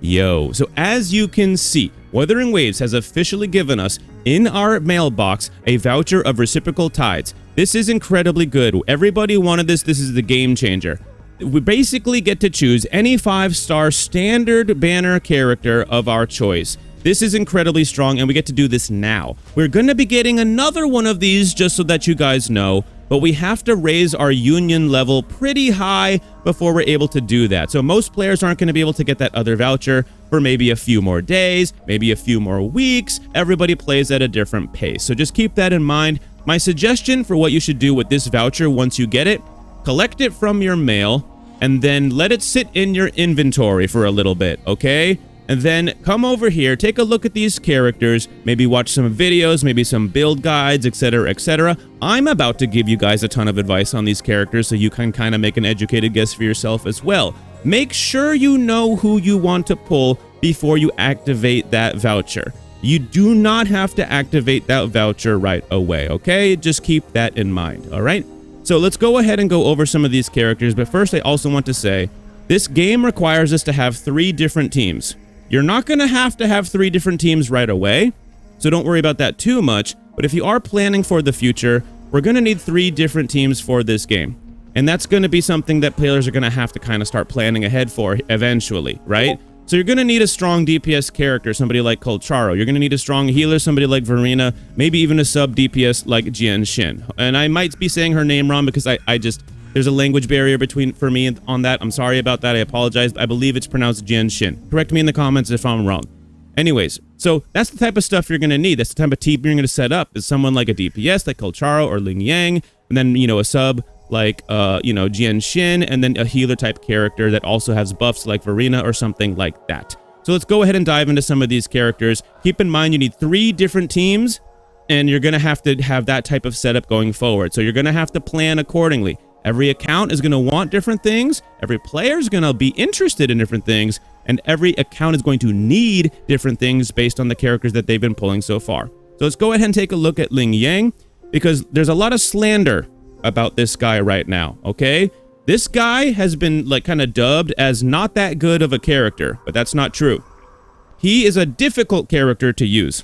Yo, so as you can see, Wuthering Waves has officially given us in our mailbox a voucher of reciprocal tides. This is incredibly good. Everybody wanted this. This is the game changer. We basically get to choose any 5-star standard banner character of our choice. This is incredibly strong, and we get to do this now. We're going to be getting another one of these just so that you guys know, but we have to raise our union level pretty high before we're able to do that. So most players aren't going to be able to get that other voucher for maybe a few more days, maybe a few more weeks. Everybody plays at a different pace. So just keep that in mind. My suggestion for what you should do with this voucher once you get it, collect it from your mail and then let it sit in your inventory for a little bit, okay? And then come over here, take a look at these characters, maybe watch some videos, maybe some build guides, etc., etc. I'm about to give you guys a ton of advice on these characters so you can kind of make an educated guess for yourself as well. Make sure you know who you want to pull before you activate that voucher. You do not have to activate that voucher right away, okay? Just keep that in mind, all right? So let's go ahead and go over some of these characters, but first I also want to say, this game requires us to have 3 different teams. You're not going to have 3 different teams right away, so don't worry about that too much. But if you are planning for the future, we're going to need 3 different teams for this game. And that's going to be something that players are going to have to kind of start planning ahead for eventually, right? So you're going to need a strong DPS character, somebody like Calcharo. You're going to need a strong healer, somebody like Verina, maybe even a sub DPS like Jianxin. And I might be saying her name wrong because I just... There's a language barrier for me on that. I'm sorry about that. I apologize. I believe it's pronounced Jianxin. Correct me in the comments if I'm wrong. Anyways, so that's the type of stuff you're going to need. That's the type of team you're going to set up. Is someone like a DPS like Calcharo or Lingyang, and then, you know, a sub like, you know, Jianxin, and then a healer type character that also has buffs like Verina or something like that. So let's go ahead and dive into some of these characters. Keep in mind you need 3 different teams, and you're going to have that type of setup going forward. So you're going to have to plan accordingly. Every account is going to want different things, every player is going to be interested in different things, and every account is going to need different things based on the characters that they've been pulling so far. So let's go ahead and take a look at Lingyang, because there's a lot of slander about this guy right now, okay? This guy has been like kind of dubbed as not that good of a character, but that's not true. He is a difficult character to use.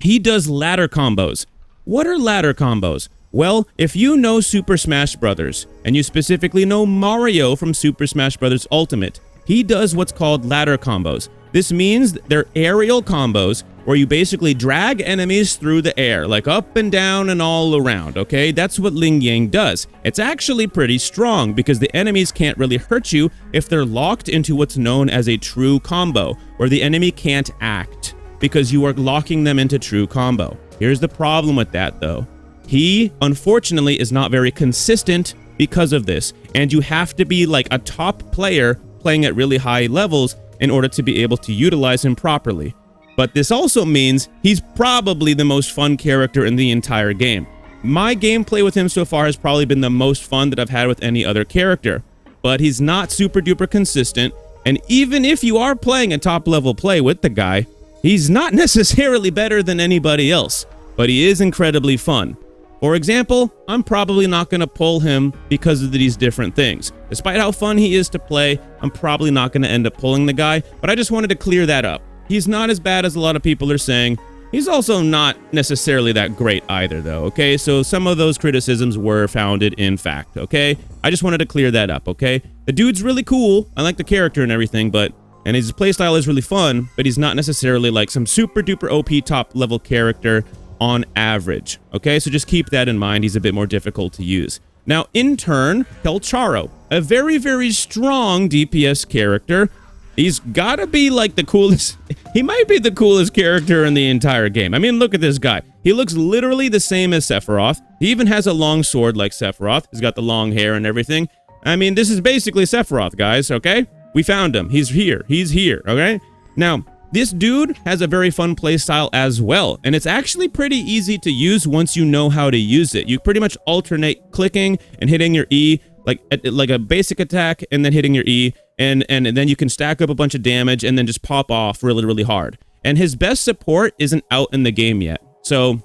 He does ladder combos. What are ladder combos? Well, if you know Super Smash Bros., and you specifically know Mario from Super Smash Bros. Ultimate, he does what's called ladder combos. This means they're aerial combos where you basically drag enemies through the air, like up and down and all around, okay? That's what Lingyang does. It's actually pretty strong because the enemies can't really hurt you if they're locked into what's known as a true combo, where the enemy can't act because you are locking them into true combo. Here's the problem with that, though. He, unfortunately, is not very consistent because of this, and you have to be like a top player playing at really high levels in order to be able to utilize him properly. But this also means he's probably the most fun character in the entire game. My gameplay with him so far has probably been the most fun that I've had with any other character, but he's not super duper consistent, and even if you are playing a top level play with the guy, he's not necessarily better than anybody else, but he is incredibly fun. For example, I'm probably not going to pull him because of these different things. Despite how fun he is to play, I'm probably not going to end up pulling the guy, but I just wanted to clear that up. He's not as bad as a lot of people are saying. He's also not necessarily that great either, though, okay? So some of those criticisms were founded in fact, okay? I just wanted to clear that up, okay? The dude's really cool. I like the character and everything, and his playstyle is really fun, but he's not necessarily like some super duper OP top level character on average, okay? So just keep that in mind. He's a bit more difficult to use. Now, in turn, Calcharo, a very, very strong DPS character. He's gotta be like the coolest. He might be the coolest character in the entire game. I mean, look at this guy. He looks literally the same as Sephiroth. He even has a long sword like Sephiroth. He's got the long hair and everything. I mean, this is basically Sephiroth, guys, okay? We found him. He's here. He's here, okay? Now, this dude has a very fun playstyle as well, and it's actually pretty easy to use once you know how to use it. You pretty much alternate clicking and hitting your E, like a basic attack, and then hitting your E, and then you can stack up a bunch of damage and then just pop off really, really hard. And his best support isn't out in the game yet. So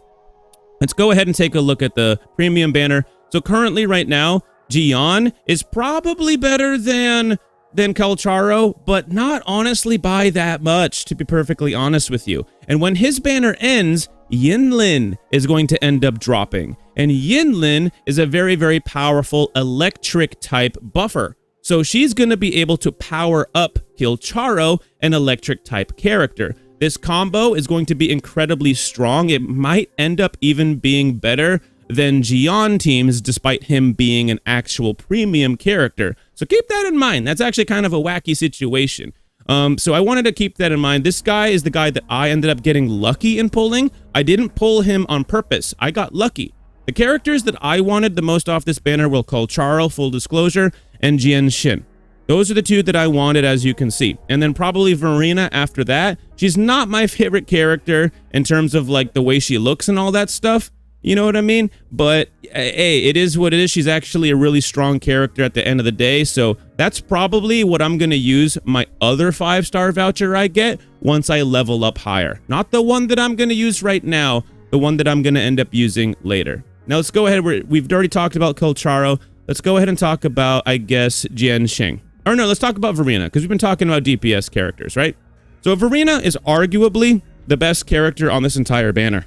let's go ahead and take a look at the premium banner. So currently right now, Jian is probably better than than Calcharo, but not honestly by that much, to be perfectly honest with you. And when his banner ends, Yinlin is going to end up dropping. And Yinlin is a very, very powerful electric type buffer. So she's going to be able to power up Calcharo, an electric type character. This combo is going to be incredibly strong. It might end up even being better than Jianxin's, despite him being an actual premium character. So keep that in mind. That's actually kind of a wacky situation. So I wanted to keep that in mind. This guy is the guy that I ended up getting lucky in pulling. I didn't pull him on purpose. I got lucky. The characters that I wanted the most off this banner were Calcharo, full disclosure, and Jianxin. Those are the two that I wanted, as you can see. And then probably Verina after that. She's not my favorite character in terms of like the way she looks and all that stuff. You know what I mean? But hey, it is what it is. She's actually a really strong character at the end of the day. So that's probably what I'm going to use my other 5-star voucher I get once I level up higher. Not the one that I'm going to use right now, the one that I'm going to end up using later. Now let's go ahead. We've already talked about Calcharo. Let's go ahead and talk about, I guess, Jianxin. Or no, let's talk about Verina, because we've been talking about DPS characters, right? So Verina is arguably the best character on this entire banner.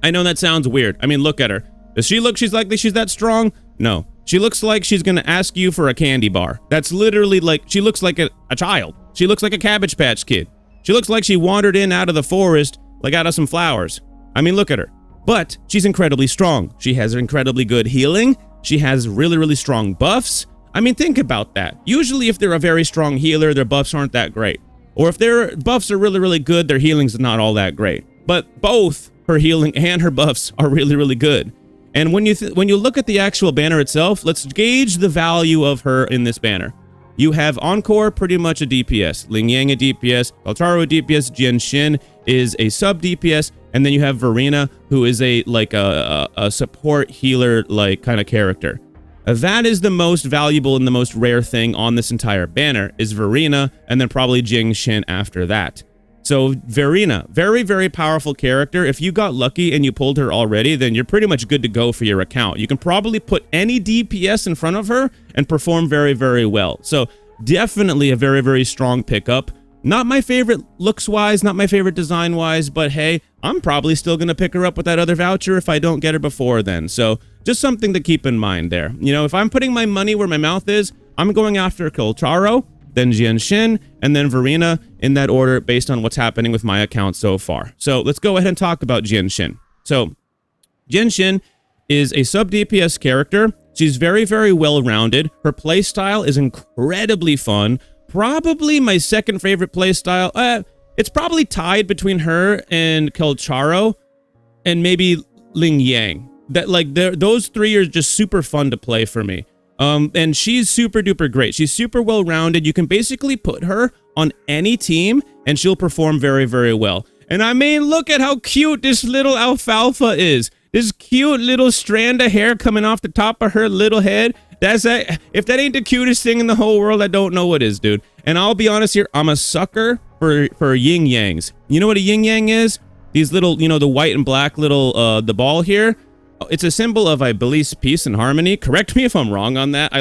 I know that sounds weird. I mean, look at her. Does she look she's that strong? No. She looks like she's going to ask you for a candy bar. That's literally like, she looks like a child. She looks like a Cabbage Patch Kid. She looks like she wandered in out of the forest, like out of some flowers. I mean, look at her. But she's incredibly strong. She has incredibly good healing. She has really, really strong buffs. I mean, think about that. Usually if they're a very strong healer, their buffs aren't that great. Or if their buffs are really, really good, their healing's not all that great. But both her healing and her buffs are really, really good. And when you look at the actual banner itself, let's gauge the value of her in this banner. You have Encore, pretty much a DPS. Lingyang a DPS. Calcharo a DPS. Jianxin is a sub DPS. And then you have Verina, who is a support healer like kind of character. That is the most valuable and the most rare thing on this entire banner is Verina, and then probably Jianxin after that. So Verina, very, very powerful character. If you got lucky and you pulled her already, then you're pretty much good to go for your account. You can probably put any DPS in front of her and perform very, very well. So definitely a very, very strong pickup. Not my favorite looks-wise, not my favorite design-wise, but hey, I'm probably still going to pick her up with that other voucher if I don't get her before then. So just something to keep in mind there. You know, if I'm putting my money where my mouth is, I'm going after Calcharo, then Jianxin, and then Verina in that order based on what's happening with my account so far. So let's go ahead and talk about Jianxin. So Jianxin is a sub-DPS character. She's very, very well-rounded. Her playstyle is incredibly fun. Probably my second favorite playstyle. It's probably tied between her and Calcharo and maybe Lingyang. That like those three are just super fun to play for me. And she's super duper great. She's super well rounded. You can basically put her on any team and she'll perform very, very well. And I mean, look at how cute this little alfalfa is. This cute little strand of hair coming off the top of her little head. If that ain't the cutest thing in the whole world, I don't know what is, dude. And I'll be honest here, I'm a sucker for yin-yangs. You know what a yin-yang is? These little, you know, the white and black little, the ball here. It's a symbol of, I believe, peace and harmony. Correct me if I'm wrong on that.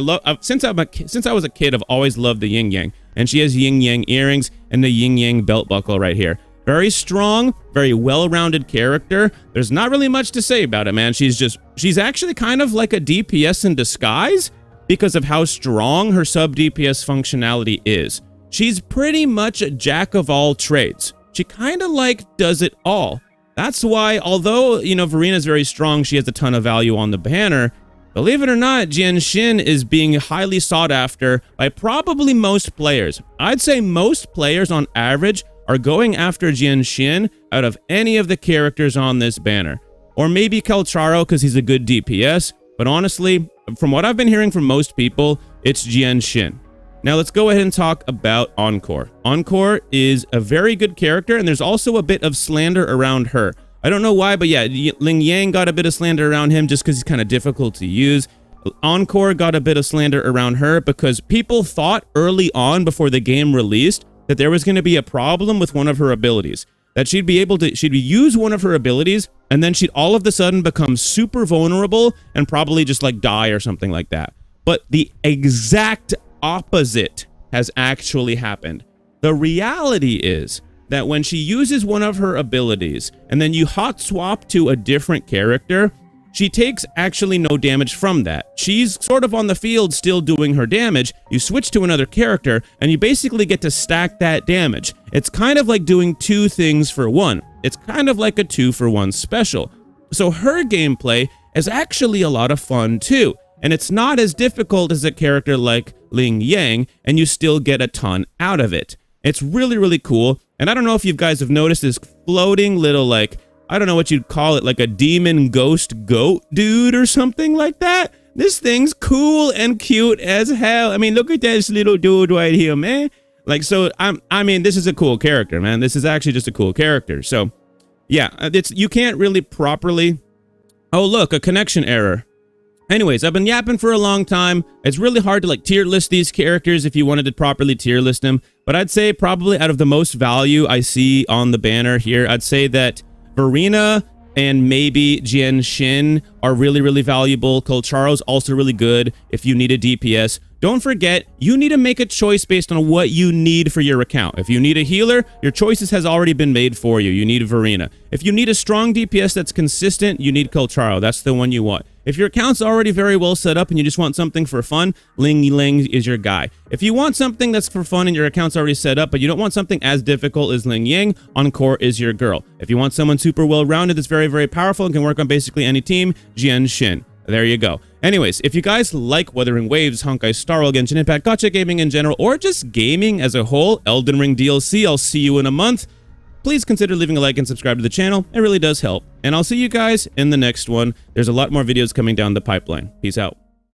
Since I was a kid, I've always loved the yin-yang. And she has yin-yang earrings and the yin-yang belt buckle right here. Very strong, very well-rounded character. There's not really much to say about it, man. She's actually kind of like a DPS in disguise because of how strong her sub-DPS functionality is. She's pretty much a jack of all trades. She kind of like does it all. That's why, although, you know, Verina's very strong, she has a ton of value on the banner. Believe it or not, Jianxin is being highly sought after by probably most players. I'd say most players on average are going after Jianxin out of any of the characters on this banner. Or maybe Calcharo because he's a good DPS, but honestly, from what I've been hearing from most people, it's Jianxin. Now let's go ahead and talk about Encore. Encore is a very good character, and there's also a bit of slander around her. I don't know why, but yeah, Lingyang got a bit of slander around him just because he's kind of difficult to use. Encore got a bit of slander around her because people thought early on before the game released that there was going to be a problem with one of her abilities. That she'd use one of her abilities, and then she'd all of a sudden become super vulnerable and probably just like die or something like that. But the exact opposite has actually happened. The reality is that when she uses one of her abilities and then you hot swap to a different character, she takes actually no damage from that. She's sort of on the field still doing her damage. You switch to another character and you basically get to stack that damage. It's kind of like doing two things for one. It's kind of like a 2-for-1 special. So her gameplay is actually a lot of fun too. And it's not as difficult as a character like Lingyang, and you still get a ton out of it. It's really, really cool. And I don't know if you guys have noticed this floating little, like, I don't know what you'd call it, like a demon ghost goat dude or something like that. This thing's cool and cute as hell. I mean, look at this little dude right here, man. Like, so I mean, this is a cool character, man. This is actually just a cool character. So yeah, you can't really properly. Oh, look, a connection error. Anyways, I've been yapping for a long time. It's really hard to like tier list these characters if you wanted to properly tier list them. But I'd say probably out of the most value I see on the banner here, I'd say that Verina and maybe Jianxin are really, really valuable. Calcharo's also really good if you need a DPS. Don't forget, you need to make a choice based on what you need for your account. If you need a healer, your choices has already been made for you. You need Verina. If you need a strong DPS that's consistent, you need Calcharo. That's the one you want. If your account's already very well set up and you just want something for fun, Lingyang is your guy. If you want something that's for fun and your account's already set up, but you don't want something as difficult as Lingyang, Encore is your girl. If you want someone super well-rounded that's very, very powerful and can work on basically any team, Jianxin. There you go. Anyways, if you guys like Wuthering Waves, Honkai Star Rail, Genshin Impact, gacha gaming in general, or just gaming as a whole, Elden Ring DLC, I'll see you in a month. Please consider leaving a like and subscribe to the channel. It really does help. And I'll see you guys in the next one. There's a lot more videos coming down the pipeline. Peace out.